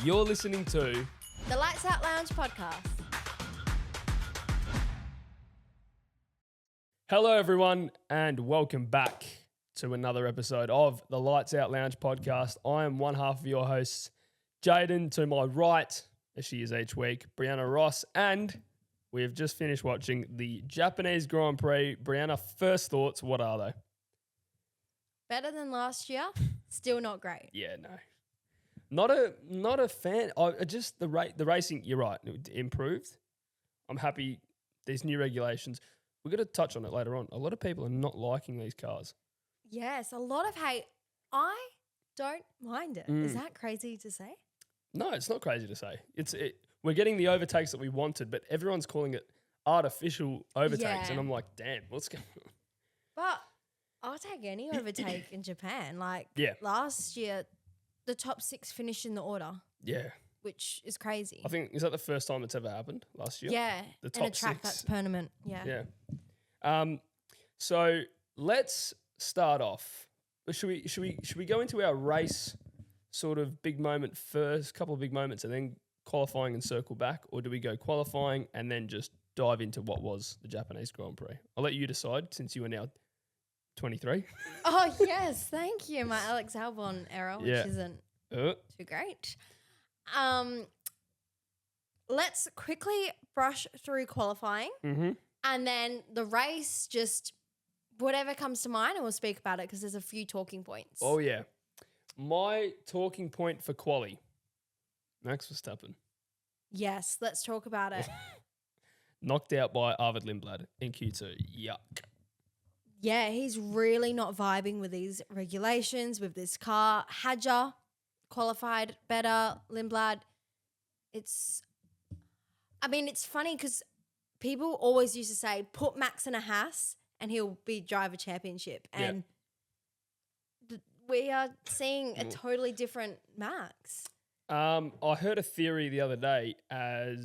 You're listening to The Lights Out Lounge podcast. Hello, everyone, and welcome back to another episode of the Lights Out Lounge podcast. I am one half of your hosts, Jayden. To my right, as she is each week, Brianna Ross, and we have just finished watching the Japanese Grand Prix. Brianna, first thoughts, what are they? Better than last year, still not great. Yeah, no. Not a fan. Just the racing, you're right, it improved. I'm happy. These new regulations, we're going to touch on it later on. A lot of people are not liking these cars. Yes, a lot of hate. I don't mind it. Is that crazy to say? No, it's not crazy to say. We're getting the overtakes that we wanted, but everyone's calling it artificial overtakes. Yeah. And I'm like, damn, what's going on? But I'll take any overtake in Japan. Like Yeah. last year, the top 6 finished in the order, Yeah. which is crazy. I think, is that the first time it's ever happened last year? Yeah, The in a top track 6. that's permanent. Yeah. Yeah. So let's start off. Should we go into our race sort of big moment first, couple of big moments, and then qualifying and circle back, or do we go qualifying and then just dive into what was the Japanese Grand Prix? I'll let you decide since you are now 23. Oh, yes. Thank you. My Alex Albon era, which Yeah. isn't Uh, too great. Let's quickly brush through qualifying mm-hmm. and then the race, just whatever comes to mind, and we'll speak about it because there's a few talking points. Oh, yeah. My talking point for quali, Max Verstappen. Yes, let's talk about it. Knocked out by Arvid Lindblad in Q2. Yuck. Yeah, he's really not vibing with these regulations, with this car. Hadja qualified better. Lindblad, it's funny because people always used to say, put Max in a Haas and he'll be drive a championship. Yeah. And we are seeing a totally different Max. I heard a theory the other day and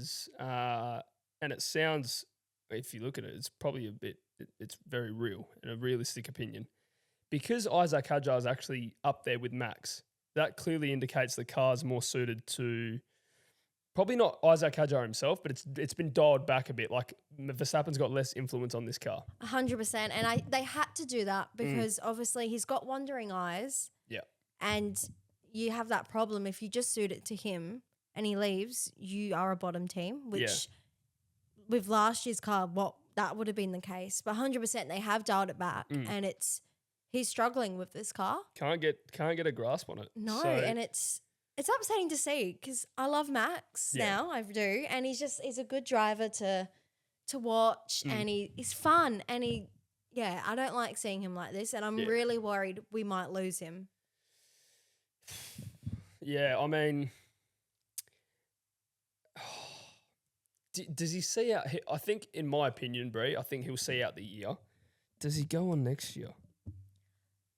it sounds, if you look at it, it's probably it's very real and a realistic opinion. Because Isaac Hadjar is actually up there with Max, that clearly indicates the car's more suited to, probably not Isaac Hadjar himself, but it's been dialed back a bit. Like Verstappen's got less influence on this car. 100%. And they had to do that because obviously he's got wandering eyes. Yeah. And you have that problem if you just suit it to him and he leaves, you are a bottom team, which with last year's car, that would have been the case. But 100% they have dialed it back and he's struggling with this car. Can't get a grasp on it. No, So, and it's upsetting to see because I love Max now, I do, and he's a good driver to watch and he's fun and I don't like seeing him like this and I'm really worried we might lose him. yeah, I mean, does he see out? I think, in my opinion, Brie, I think he'll see out the year. Does he go on next year?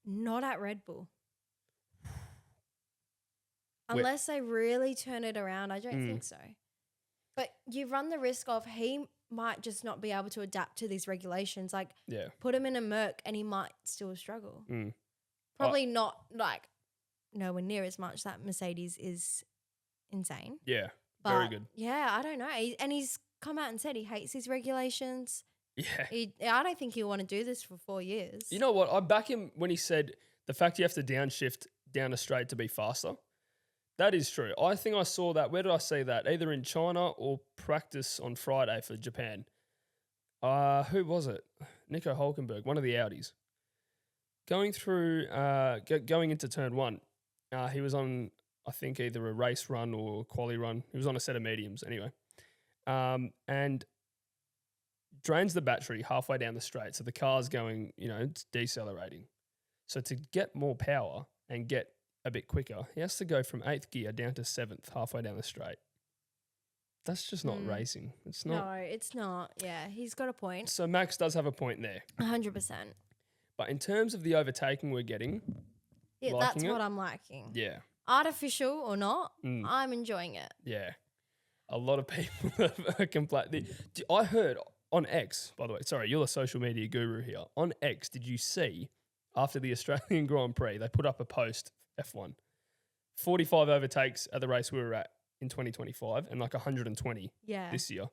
Not at Red Bull. Unless they really turn it around, I don't think so. But you run the risk of he might just not be able to adapt to these regulations. Like, put him in a Merc and he might still struggle. Probably not like nowhere near as much. That Mercedes is insane. Yeah, But very good. yeah, I don't know. And he's come out and said he hates these regulations. Yeah. I don't think he'll want to do this for 4 years. You know what? I back him when he said the fact you have to downshift down a straight to be faster. That is true. I think I saw that. Where did I see that? Either in China or practice on Friday for Japan. Who was it? Nico Hulkenberg, one of the Audis. Going into turn 1, he was on, I think, either a race run or quali run. He was on a set of mediums anyway. And drains the battery halfway down the straight. So the car's going, it's decelerating. So to get more power and get a bit quicker, he has to go from 8th gear down to 7th halfway down the straight. That's just not racing. It's not. No, it's not. Yeah, he's got a point. So Max does have a point there. 100%. But in terms of the overtaking we're getting, Yeah, that's what I'm liking. Yeah. Artificial or not, I'm enjoying it. Yeah. A lot of people are complaining. I heard on X, by the way, sorry, you're a social media guru here. On X, did you see after the Australian Grand Prix, they put up a post, F1, 45 overtakes at the race we were at in 2025 and like 120 this year.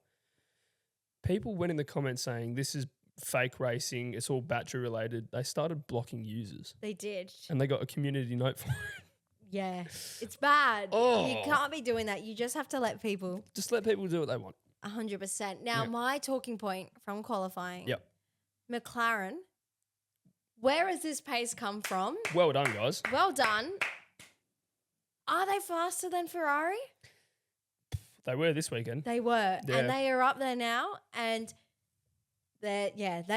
People went in the comments saying this is fake racing. It's all battery related. They started blocking users. They did. And they got a community note for it. Yeah. It's bad. Oh. You can't be doing that. You just have to let people. Just let people do what they want. 100%. Now, my talking point from qualifying. Yep. McLaren. Where has this pace come from? Well done, guys. Well done. Are they faster than Ferrari? They were this weekend. They were. Yeah. And they are up there now. And they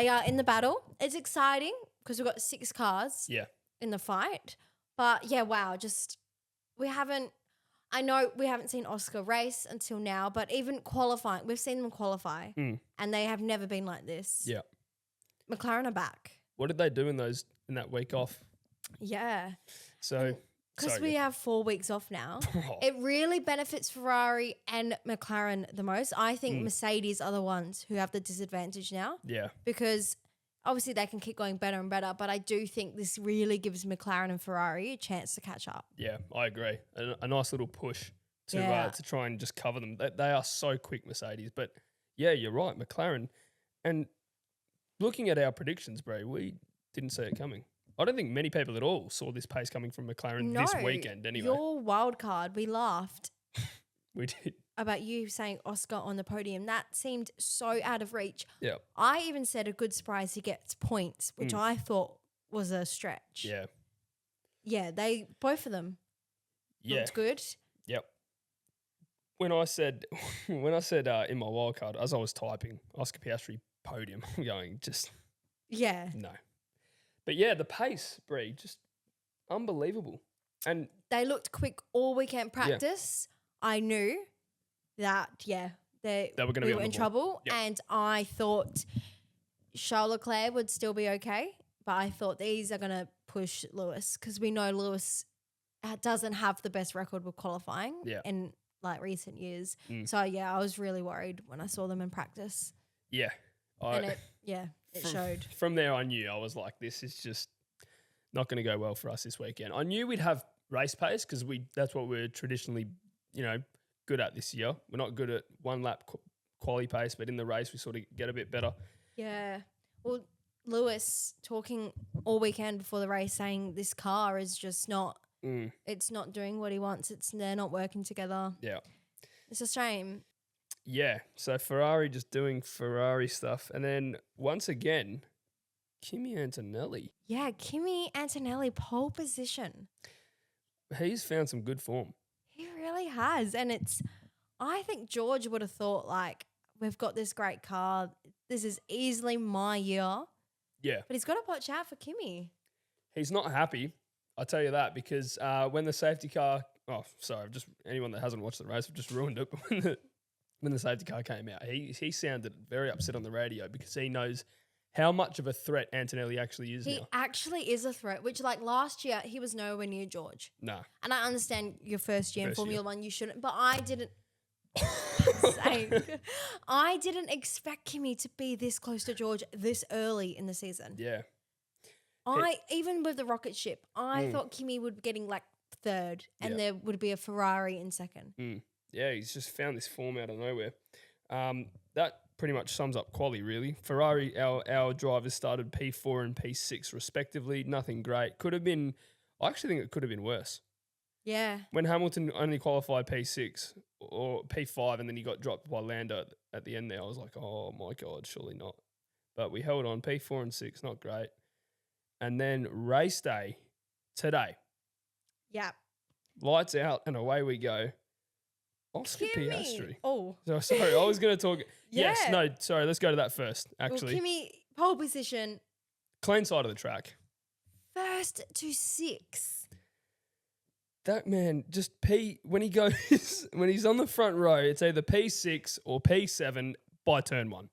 are in the battle. It's exciting because we've got 6 cars in the fight. But yeah, wow, I know we haven't seen Oscar race until now, but even qualifying, we've seen them qualify and they have never been like this. Yeah. McLaren are back. What did they do in that week off? Yeah. So because we have 4 weeks off now, it really benefits Ferrari and McLaren the most. I think Mercedes are the ones who have the disadvantage now. Yeah. Because obviously they can keep going better and better, but I do think this really gives McLaren and Ferrari a chance to catch up. Yeah, I agree. A nice little push to try and just cover them. They are so quick, Mercedes. But yeah, you're right, McLaren. And looking at our predictions, bro, we didn't see it coming. I don't think many people at all saw this pace coming from McLaren this weekend anyway. Your wild card, we laughed. We did. About you saying Oscar on the podium. That seemed so out of reach. Yeah. I even said a good surprise he gets points, which I thought was a stretch. Yeah. Yeah, both of them looked good. Yep. When I said in my wild card, as I was typing, Oscar Piastri podium, I'm going no. But yeah, the pace, Brie, just unbelievable. And they looked quick all weekend practice. Yeah. I knew that, we were in trouble. Yep. And I thought Charles Leclerc would still be okay. But I thought these are going to push Lewis because we know Lewis doesn't have the best record with qualifying in like recent years. So, I was really worried when I saw them in practice. Yeah. It showed. From there, I knew. I was like, this is just not going to go well for us this weekend. I knew we'd have race pace because that's what we're traditionally, good at this year. We're not good at one lap quali pace, but in the race we sort of get a bit better. Yeah. Well, Lewis talking all weekend before the race saying this car is just not, it's not doing what he wants. They're not working together. Yeah. It's a shame. Yeah, so Ferrari just doing Ferrari stuff. And then once again, Kimi Antonelli. Yeah, Kimi Antonelli, pole position. He's found some good form. He really has. And I think George would have thought, like, we've got this great car. This is easily my year. Yeah. But he's got to watch out for Kimi. He's not happy, I'll tell you that, because when the safety car, anyone that hasn't watched the race, I've just ruined it. But when the safety car came out, he sounded very upset on the radio because he knows how much of a threat Antonelli actually is now. He actually is a threat, which like last year, he was nowhere near George. No. And I understand your first year in Formula One, you shouldn't, but I didn't. I didn't expect Kimi to be this close to George this early in the season. Yeah. Even with the rocket ship, I thought Kimi would be getting like third and there would be a Ferrari in second. Yeah, he's just found this form out of nowhere. That pretty much sums up quali, really. Ferrari, our drivers started P4 and P6 respectively. Nothing great. I actually think it could have been worse. Yeah. When Hamilton only qualified P6 or P5 and then he got dropped by Lando at the end there, I was like, oh my God, surely not. But we held on P4 and 6, not great. And then race day today. Yeah. Lights out and away we go. Oscar Piastri. Oh. So, sorry, I was going to talk. Yes, no, sorry, let's go to that first, actually. Well, Kimi, pole position. Clean side of the track. First to 6. That man, just when he's on the front row, it's either P6 or P7 by turn 1.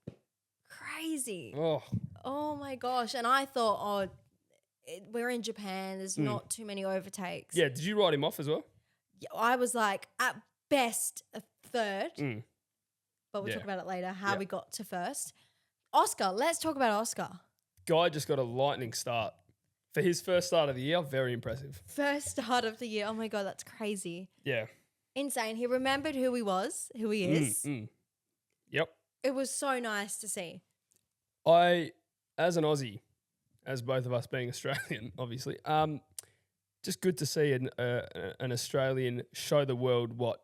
Crazy. Oh my gosh. And I thought, we're in Japan. There's not too many overtakes. Yeah, did you write him off as well? Yeah, I was like, at best, a third. But we'll talk about it later, how we got to first. Oscar, let's talk about Oscar. Guy just got a lightning start. For his first start of the year, very impressive. First start of the year. Oh my God, that's crazy. Yeah. Insane. He remembered who he was, who he is. Yep. It was so nice to see. As an Aussie, as both of us being Australian, obviously, just good to see an Australian show the world what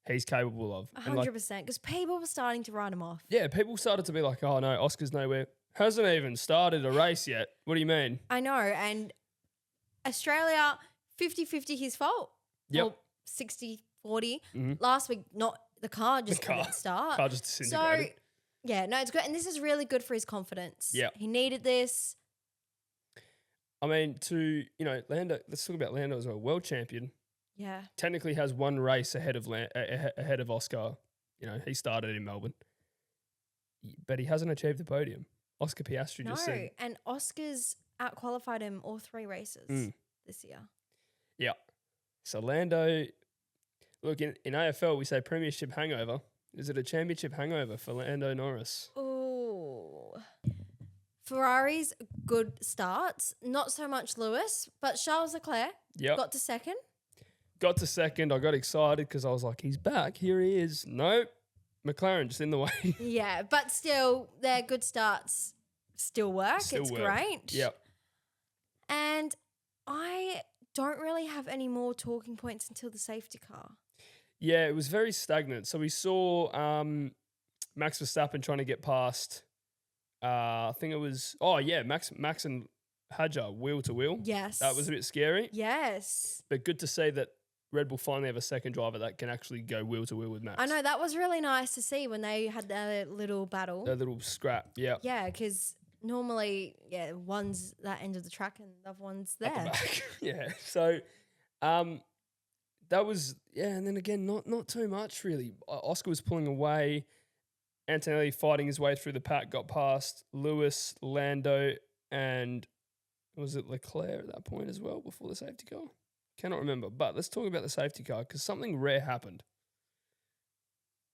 he's capable of. 100%. Because people were starting to write him off. Yeah, people started to be like, oh no, Oscar's nowhere. Hasn't even started a race yet. What do you mean? I know. And Australia, 50-50 his fault. Yep. Or 60-40. Last week, not the car just didn't start. Car just disintegrated. So, yeah, no, it's good. And this is really good for his confidence. Yeah. He needed this. I mean, Lando, let's talk about Lando as well. World champion. Yeah. Technically has one race ahead of Oscar. He started in Melbourne. But he hasn't achieved the podium. Oscar Piastri just said. No, and Oscar's out-qualified him all 3 races this year. Yeah. So Lando, look, in AFL we say premiership hangover. Is it a championship hangover for Lando Norris? Oh. Ferrari's good starts. Not so much Lewis, but Charles Leclerc got to second. Got to second. I got excited because I was like, he's back. Here he is. Nope. McLaren just in the way. Yeah, but still, their good starts still work. It's great. Yep. And I don't really have any more talking points until the safety car. Yeah, it was very stagnant. So we saw Max Verstappen trying to get past, I think it was, Max and Hadjar wheel to wheel. Yes. That was a bit scary. Yes. But good to see that Red Bull finally have a second driver that can actually go wheel to wheel with Max. I know, that was really nice to see when they had their little battle. Their little scrap, yeah. Yeah, because normally, one's that end of the track and the other one's there. At the back. Yeah. So that was, and then again, not too much really. Oscar was pulling away. Antonelli fighting his way through the pack, got past Lewis, Lando, and was it Leclerc at that point as well before the safety car? Cannot remember. But let's talk about the safety car because something rare happened.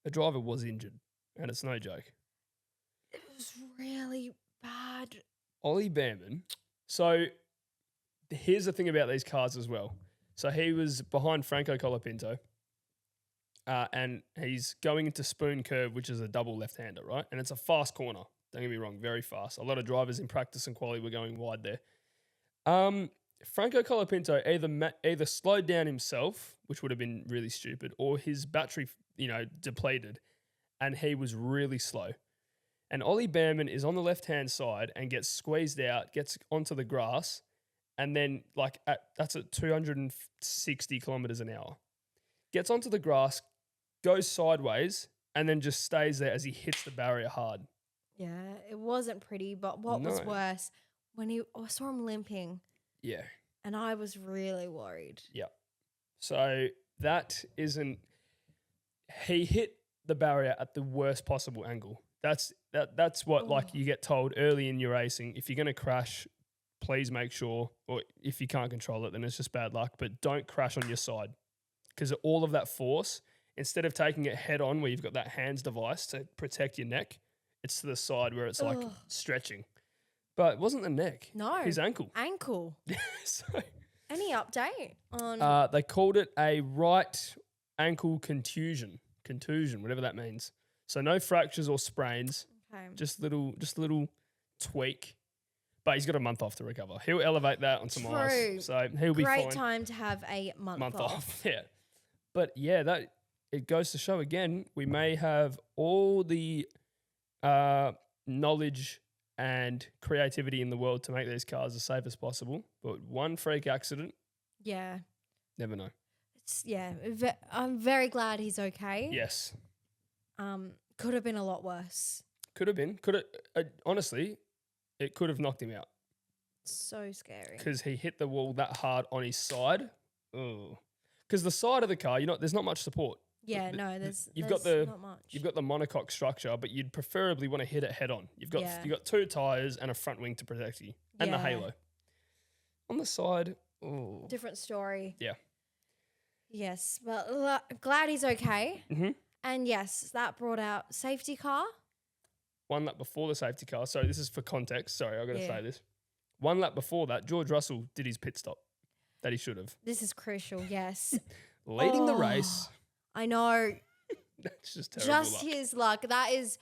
A driver was injured, and it's no joke. It was really bad. Ollie Behrman. So here's the thing about these cars as well. So he was behind Franco Colapinto, and he's going into Spoon Curve, which is a double left-hander, right? And it's a fast corner. Don't get me wrong, very fast. A lot of drivers in practice and quality were going wide there. Franco Colapinto either slowed down himself, which would have been really stupid, or his battery, depleted, and he was really slow. And Ollie Behrman is on the left-hand side and gets squeezed out, gets onto the grass, and then that's at 260 kilometers an hour. Gets onto the grass, goes sideways, and then just stays there as he hits the barrier hard. Yeah, it wasn't pretty, but what was worse, when I saw him limping. Yeah. And I was really worried. Yeah. So he hit the barrier at the worst possible angle. That's what you get told early in your racing. If you're going to crash, please make sure, or if you can't control it, then it's just bad luck, but don't crash on your side because all of that force, instead of taking it head on where you've got that hands device to protect your neck, it's to the side where it's like stretching. But it wasn't the neck. No. His ankle. Ankle. So, any update on... they called it a right ankle contusion, whatever that means. So no fractures or sprains. Okay. Just a little tweak. But he's got a month off to recover. He'll elevate that on some ice. So he'll be fine. Great time to have a month off. Yeah. But yeah, it goes to show again, we may have all the knowledge and creativity in the world to make these cars as safe as possible. But one freak accident. Yeah. Never know. I'm very glad he's okay. Yes. Could have been a lot worse. Could have been. Honestly, it could have knocked him out. So scary. Because he hit the wall that hard on his side. Oh. Because the side of the car, there's not much support. Yeah, there's not much. You've got the monocoque structure, but you'd preferably want to hit it head on. You've got 2 tires and a front wing to protect you, and the halo. On the side, different story. Yeah. Yes, but glad he's okay. Mm-hmm. And yes, that brought out safety car. One lap before the safety car. So this is for context. Sorry, I've got to say this. 1 lap before that, George Russell did his pit stop that he should have. This is crucial, yes. Leading the race. I know. That's just terrible Just luck. his luck. That is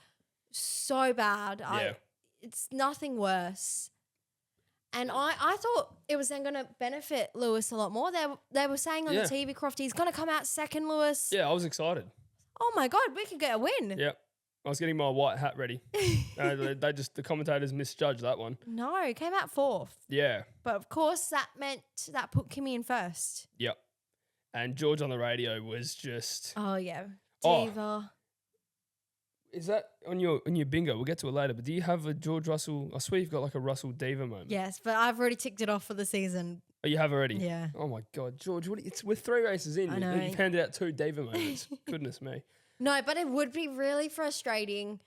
so bad. Yeah. It's nothing worse. And I thought it was then going to benefit Lewis a lot more. They were saying on the TV, Crofty, he's going to come out second, Lewis. Yeah, I was excited. Oh, my God, we could get a win. Yeah. I was getting my white hat ready. The commentators misjudged that one. No, he came out fourth. Yeah. But, of course, that put Kimi in first. Yep. And George on the radio was just... Oh, yeah. Diva. Is that on your bingo? We'll get to it later. But do you have a George Russell... I swear you've got like a Russell Diva moment. Yes, but I've already ticked it off for the season. Oh, you have already? Yeah. Oh, my God. George, we're 3 races in. I know. You've handed out 2 Diva moments. Goodness me. No, but it would be really frustrating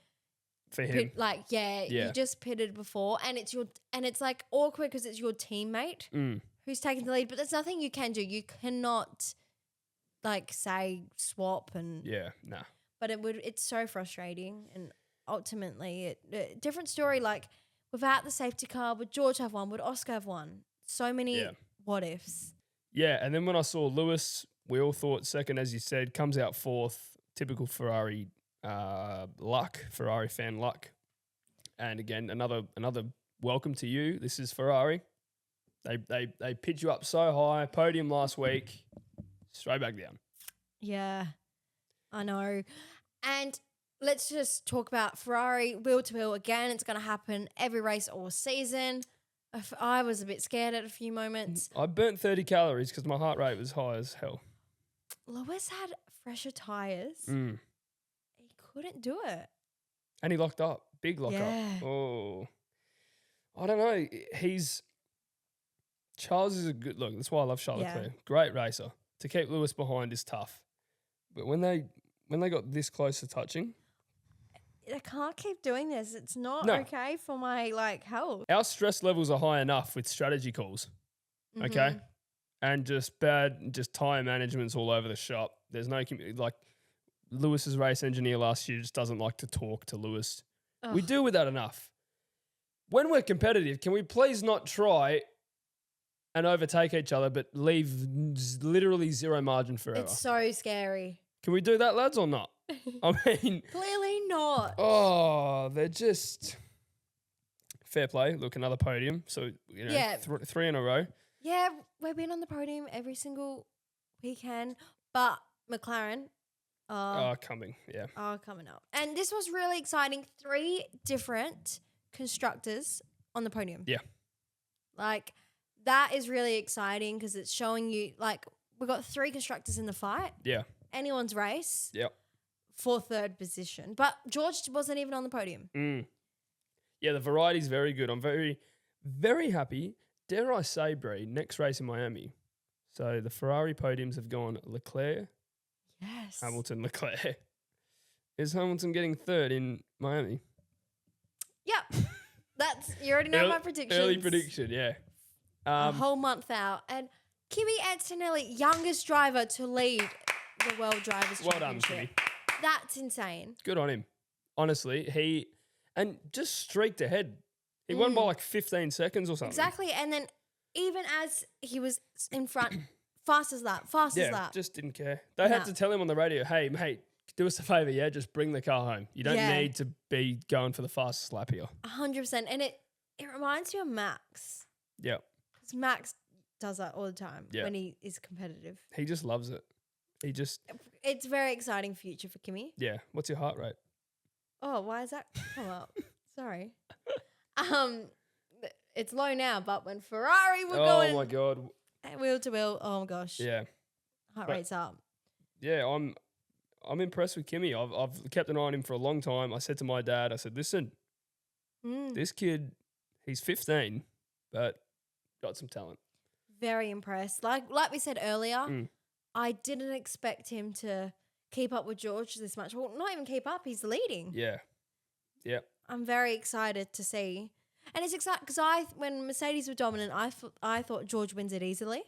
For him. You just pitted before, and it's like awkward because it's your teammate who's taking the lead. But there's nothing you can do. You cannot say swap and Nah. But it's so frustrating, and ultimately, different story. Like without the safety car, would George have won? Would Oscar have won? So many what ifs. Yeah, and then when I saw Lewis, we all thought second, as you said, comes out fourth. Typical Ferrari luck, Ferrari fan luck. And again, another welcome to you. This is Ferrari. They pitch you up so high, podium last week, straight back down. Yeah, I know. And let's just talk about Ferrari wheel to wheel again. It's going to happen every race all season. I was a bit scared at a few moments. I burnt 30 calories because my heart rate was high as hell. Lewis had fresher tyres. He couldn't do it. And he locked up. Big lock up. Oh. I don't know. Charles is a good look. That's why I love Charles Leclerc. Great racer. To keep Lewis behind is tough. But when they got this close to touching, I can't keep doing this. It's not okay for my health. Our stress levels are high enough with strategy calls. Okay? And just tyre management's all over the shop. There's no Lewis's race engineer last year just doesn't like to talk to Lewis. We deal with that enough. When we're competitive, can we please not try and overtake each other, but leave literally zero margin for error? It's so scary. Can we do that, lads, or not? I mean, clearly not. Oh, they're just fair play. Look, another podium. So 3 in a row. Yeah, we've been on the podium every single weekend, but McLaren coming up. And this was really exciting. 3 different constructors on the podium. Yeah. That is really exciting because it's showing you, we've got 3 constructors in the fight. Yeah. Anyone's race. Yep. For 3rd position. But George wasn't even on the podium. Yeah, the variety's very good. I'm very, very happy. Dare I say, Brie, next race in Miami. So the Ferrari podiums have gone Leclerc, Hamilton, Leclerc. Is Hamilton getting 3rd in Miami? Yep. You already know my predictions. Early prediction, yeah. A whole month out. And Kimi Antonelli, youngest driver to lead the World Drivers' Championship. Well done, Kimi. That's insane. Good on him. Honestly, he just streaked ahead. He won by 15 seconds or something. Exactly. And then even as he was in front, fastest lap. Yeah, just didn't care. They had to tell him on the radio, hey, mate, do us a favour, just bring the car home. You don't need to be going for the fastest lap here. 100%. And it reminds me of Max. Yeah. Because Max does that all the time when he is competitive. He just loves it. It's a very exciting future for Kimi. Yeah. What's your heart rate? Oh, why is that come up? Sorry. It's low now, but when Ferrari were going... Oh, my God. Wheel to wheel. Oh, my gosh. Yeah. Heart rate's up. Yeah, I'm impressed with Kimi. I've kept an eye on him for a long time. I said to my dad, I said, listen, this kid, he's 15, but got some talent. Very impressed. Like we said earlier, I didn't expect him to keep up with George this much. Well, not even keep up. He's leading. Yeah. Yeah. I'm very excited to see. And it's exciting because when Mercedes were dominant, I thought George wins it easily.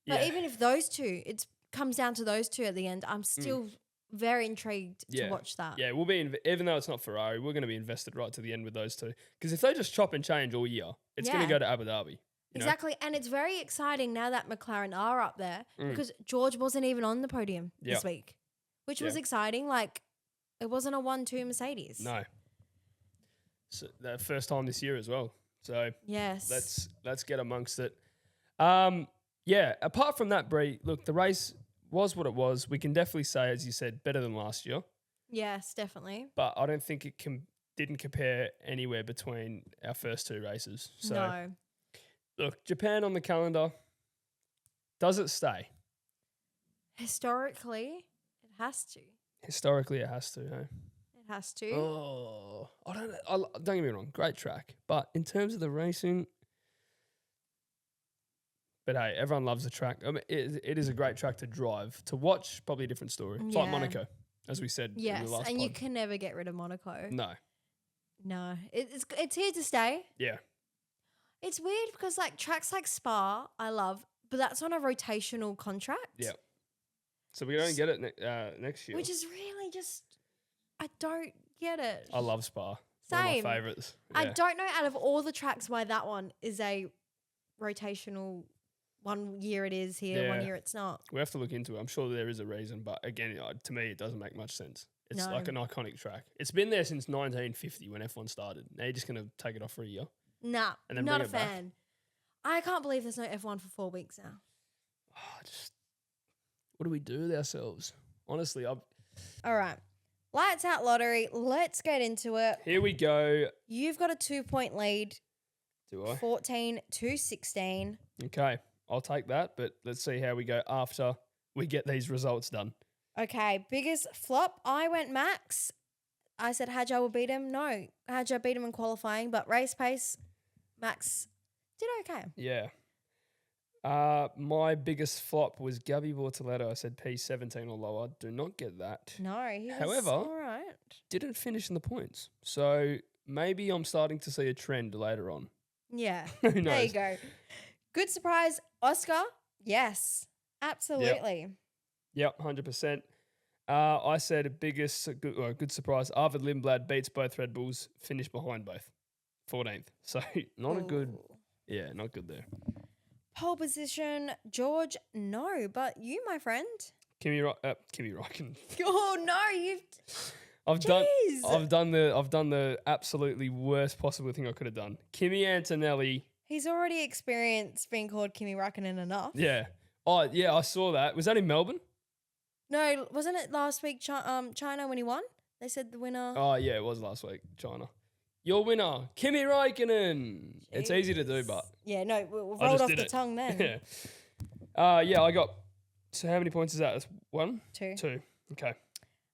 But even if those two, it comes down to those two at the end, I'm still very intrigued to watch that. Yeah, we'll be even though it's not Ferrari, we're going to be invested right to the end with those two. Because if they just chop and change all year, it's going to go to Abu Dhabi. Exactly, and it's very exciting now that McLaren are up there because George wasn't even on the podium this week, which was exciting. Like, it wasn't a 1-2 Mercedes. No. So the first time this year as well. So yes, let's get amongst it. Apart from that, Brie, look, the race was what it was. We can definitely say, as you said, better than last year. Yes, definitely. But I don't think it didn't compare anywhere between our first two races. So no. Look, Japan on the calendar. Does it stay? Historically, it has to. Historically, it has to. Hey? It has to. Oh, don't get me wrong. Great track, but in terms of the racing, but hey, everyone loves the track. I mean, it is a great track to drive. To watch, probably a different story. It's like Monaco, as we said. Yes, in the last and pod. you can never get rid of Monaco. No, it's here to stay. Yeah. It's weird because like tracks like Spa, I love, but that's on a rotational contract. Yeah. So we don't get it next year. Which is really just, I don't get it. I love Spa. Same. One of my favourites. Yeah. I don't know out of all the tracks why that one is a rotational. 1 year it is here, 1 year it's not. We have to look into it. I'm sure there is a reason, but again, to me, it doesn't make much sense. It's like an iconic track. It's been there since 1950 when F1 started. Now you're just going to take it off for a year? Nah, and then not a bring it back? fan. I can't believe there's no F1 for 4 weeks now. What do we do with ourselves? Honestly, All right. Lights out lottery. Let's get into it. Here we go. You've got a 2-point lead. Do I? 14-16. Okay, I'll take that, but let's see how we go after we get these results done. Okay, biggest flop. I went Max. I said Hadjar will beat him. No, Hadjar beat him in qualifying, but race pace, Max did okay. Yeah. My biggest flop was Gabby Bortoletto. I said P17 or lower. Do not get that. No, he was However, all right. Didn't finish in the points. So maybe I'm starting to see a trend later on. Yeah. Who knows? There you go. Good surprise, Oscar. Yes, absolutely. Yep, 100%. I said a good surprise. Arvid Lindblad beats both Red Bulls, finished behind both, 14th. So not good there. Pole position, George. No, but you, my friend. Kimi Räikkönen. Oh no, I've done the absolutely worst possible thing I could have done. Kimi Antonelli. He's already experienced being called Kimi Räikkönen enough. Yeah. Oh yeah, I saw that. Was that in Melbourne? No, wasn't it last week? China when he won, they said the winner. Oh yeah, it was last week. China. Your winner, Kimi Räikkönen. Jeez. It's easy to do, but yeah, no, we rolled off the tongue then. Yeah. I got. So how many points is that? That's 1, 2. Okay.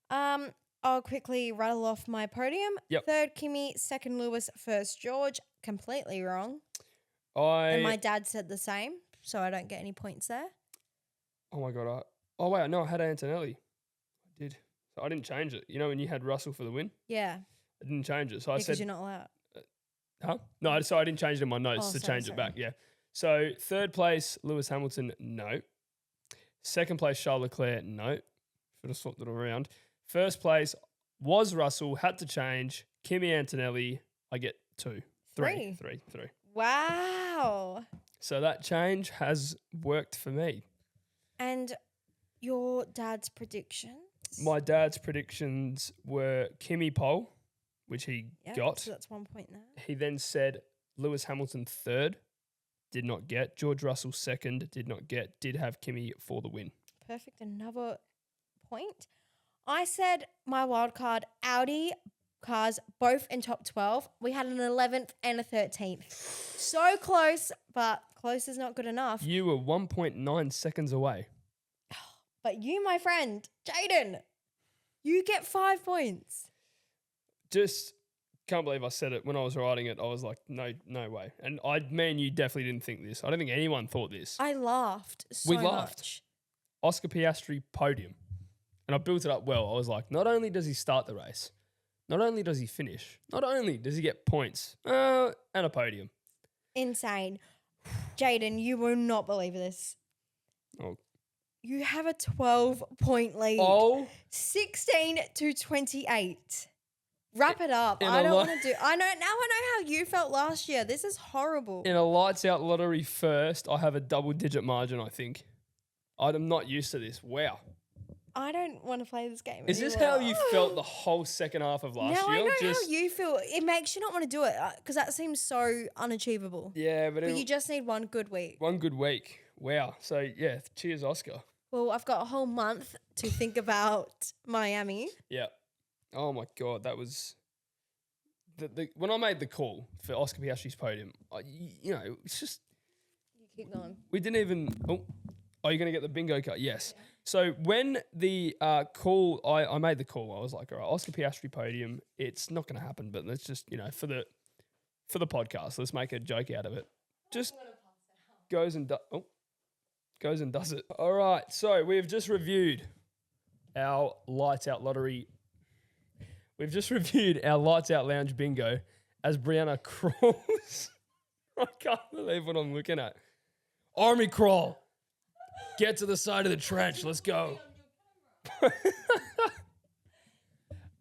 I'll quickly rattle off my podium. Yep. 3rd, Kimi. 2nd, Lewis. 1st, George. Completely wrong. And my dad said the same, so I don't get any points there. Oh my god! I had Antonelli. I did. So I didn't change it. You know when you had Russell for the win? Yeah. I didn't change it. So I said, because you're not allowed. Huh? No, so I didn't change it in my notes to change it back. Yeah. So 3rd place, Lewis Hamilton, no. 2nd place, Charles Leclerc, no. Should have swapped it all around. 1st place was Russell, had to change. Kimi Antonelli, I get 2. 3. Wow. So that change has worked for me. And your dad's predictions? My dad's predictions were Kimi pole, which he got. So that's 1 point there. He then said Lewis Hamilton 3rd, did not get. George Russell 2nd, did not get. Did have Kimi for the win. Perfect. Another point. I said my wild card, Audi cars, both in top 12. We had an 11th and a 13th. So close, but close is not good enough. You were 1.9 seconds away. But you, my friend, Jayden, you get 5 points. Just can't believe I said it. When I was writing it, I was like, no way. And you definitely didn't think this. I don't think anyone thought this. I laughed so much. Oscar Piastri podium. And I built it up well. I was like, not only does he start the race, not only does he finish, not only does he get points, and a podium. Insane. Jayden, you will not believe this. Oh. You have a 12-point lead. Oh. 16-28. Wrap it up. I don't want to do. I know how you felt last year. This is horrible. In a lights out lottery first, I have a double-digit margin, I think. I'm not used to this. Wow. I don't want to play this game Is this anymore. how you felt the whole second half of last year? I know how you feel. It makes you not want to do it because that seems so unachievable. Yeah, but you just need one good week. One good week. Wow. So, yeah, cheers, Oscar. Well, I've got a whole month to think about Miami. Yeah. Oh, my God. That was... when I made the call for Oscar Piastri's podium, it's just... You keep going. We didn't even... Oh, are you going to get the bingo card? Yes. Yeah. So when the call, I made the call, I was like, all right, Oscar Piastri podium, it's not going to happen, but let's just, for the podcast, let's make a joke out of it. Just goes and does it. All right, so we've just reviewed our Lights Out Lottery. We've just reviewed our Lights Out Lounge bingo as Brianna crawls. I can't believe what I'm looking at. Army crawl. Get to the side of the trench. Let's go.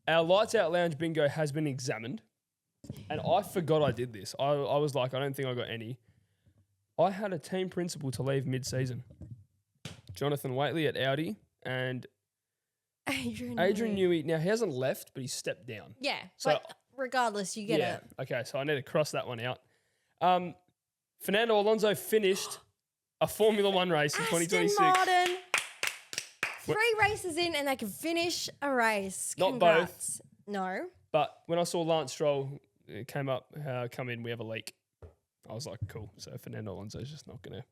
Our Lights Out Lounge bingo has been examined. And I forgot I did this. I was like, I don't think I got any. I had a team principal to leave mid-season. Jonathan Waitley at Audi and Adrian Newey. Now, he hasn't left, but he's stepped down. Yeah. So regardless, you get it. Okay, so I need to cross that one out. Fernando Alonso finished a Formula One race in 2026. Martin, 3 races in and they can finish a race. Not Congrats. both. No. But when I saw Lance Stroll come in, we have a leak. I was like, cool. So Fernando Alonso's just not gonna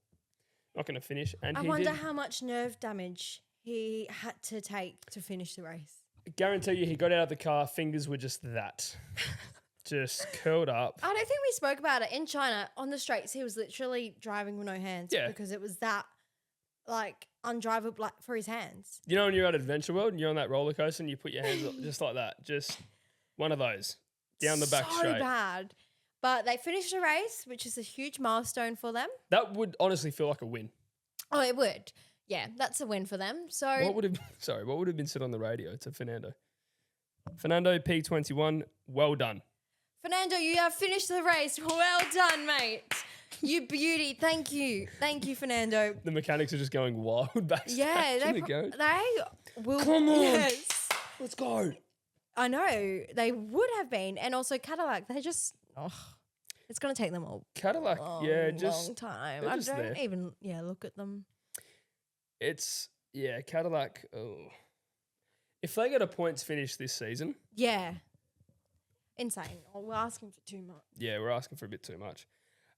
finish. And I wonder how much nerve damage he had to take to finish the race. I guarantee you he got out of the car, fingers were just that. Just curled up. I don't think we spoke about it. In China, on the straights, he was literally driving with no hands. Yeah. Because it was that, undrivable for his hands. You know when you're at Adventure World and you're on that roller coaster and you put your hands up just like that? Just one of those. Down the back straight. So bad. But they finished the race, which is a huge milestone for them. That would honestly feel like a win. Oh, it would. Yeah, that's a win for them. So what would have been said on the radio to Fernando? Fernando P21, well done. Fernando, you have finished the race. Well done, mate. You beauty. Thank you. Thank you, Fernando. The mechanics are just going wild backstage. Yeah, they will. Come on. Yes. Let's go. I know. They would have been. And also Cadillac, they just, it's going to take them a Cadillac, long time. I don't there. even look at them. Cadillac. Oh. If they get a points finish this season. Yeah. Insane. Oh, we're asking for too much. Yeah, we're asking for a bit too much.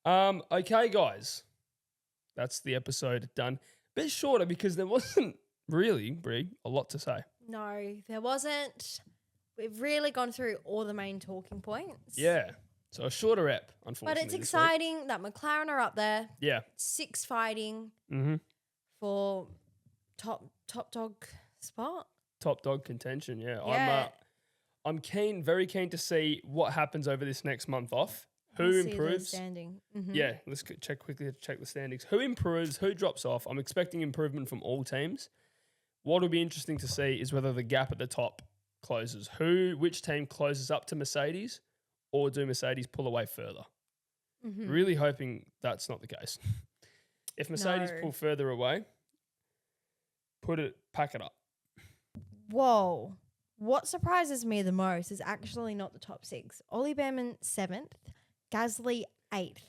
Okay, guys. That's the episode done. Bit shorter because there wasn't really, Brie, a lot to say. No, there wasn't. We've really gone through all the main talking points. Yeah. So a shorter ep, unfortunately. But it's exciting that McLaren are up there. Yeah. 6 fighting for top dog spot. Top dog contention, yeah. Yeah. I'm very keen to see what happens over this next month off. Who improves? Standing. Yeah, let's check the standings. Who improves? Who drops off? I'm expecting improvement from all teams. What will be interesting to see is whether the gap at the top closes. Which team closes up to Mercedes, or do Mercedes pull away further? Really hoping that's not the case. If Mercedes pull further away, pack it up. Whoa. What surprises me the most is actually not the top 6. Ollie Behrman 7th, Gasly 8th.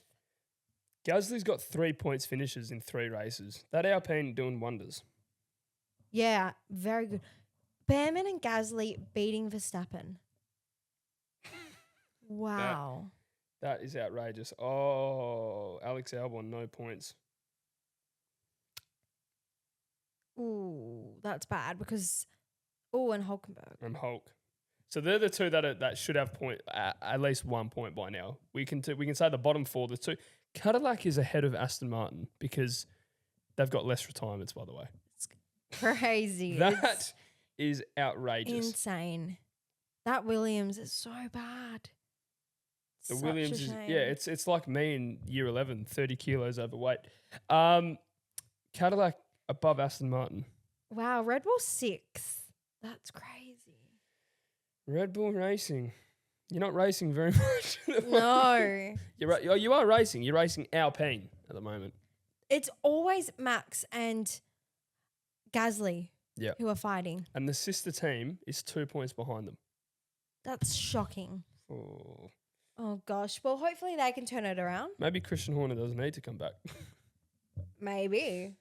Gasly's got 3 points finishes in 3 races. That Alpine doing wonders. Yeah, very good. Behrman and Gasly beating Verstappen. Wow. That is outrageous. Oh, Alex Albon, no points. Ooh, that's bad because... Oh, and Hulkenberg. And Hulk. So they're the two that should have at least 1 point by now. We can say the bottom 4, the 2. Cadillac is ahead of Aston Martin because they've got less retirements, by the way. It's crazy. That is outrageous. Insane. That Williams is so bad. The Williams is, shame. it's like me in year 11, 30 kilos overweight. Cadillac, above Aston Martin. Wow, Red Bull 6. That's crazy. Red Bull Racing. You're not racing very much. No. You are racing. You're racing Alpine at the moment. It's always Max and Gasly who are fighting. And the sister team is 2 points behind them. That's shocking. Oh, gosh. Well, hopefully they can turn it around. Maybe Christian Horner doesn't need to come back. Maybe.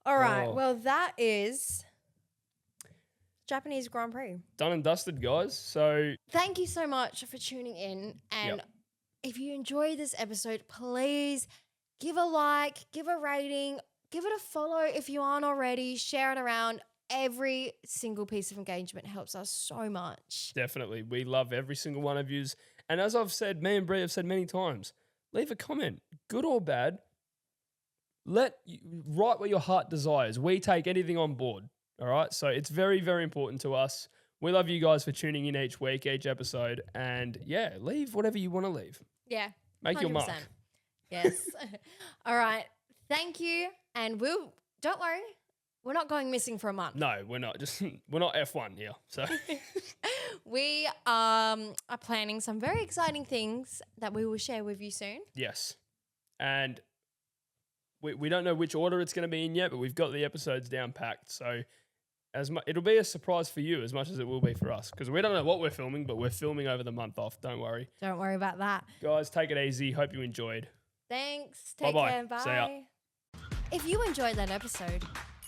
All right. Well, that is Japanese Grand Prix. Done and dusted, guys. So thank you so much for tuning in. And if you enjoyed this episode, please give a like, give a rating, give it a follow if you aren't already, share it around. Every single piece of engagement helps us so much. Definitely. We love every single one of yous. And as I've said, me and Brie have said many times, leave a comment, good or bad. Write what your heart desires. We take anything on board. All right. So it's very, very important to us. We love you guys for tuning in each week, each episode. And leave whatever you want to leave. Yeah. Make 100%. Your mark. Yes. All right. Thank you. And don't worry. We're not going missing for a month. No, we're not. We're not F1 here. So we are planning some very exciting things that we will share with you soon. Yes. And we don't know which order it's going to be in yet, but we've got the episodes down packed. So it'll be a surprise for you as much as it will be for us, because we don't know what we're filming, but we're filming over the month off. Don't worry. Don't worry about that. Guys, take it easy. Hope you enjoyed. Thanks. Take Bye-bye. care. Bye. See ya. If you enjoyed that episode,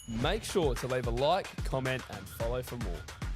make sure to leave a like, comment, and follow for more.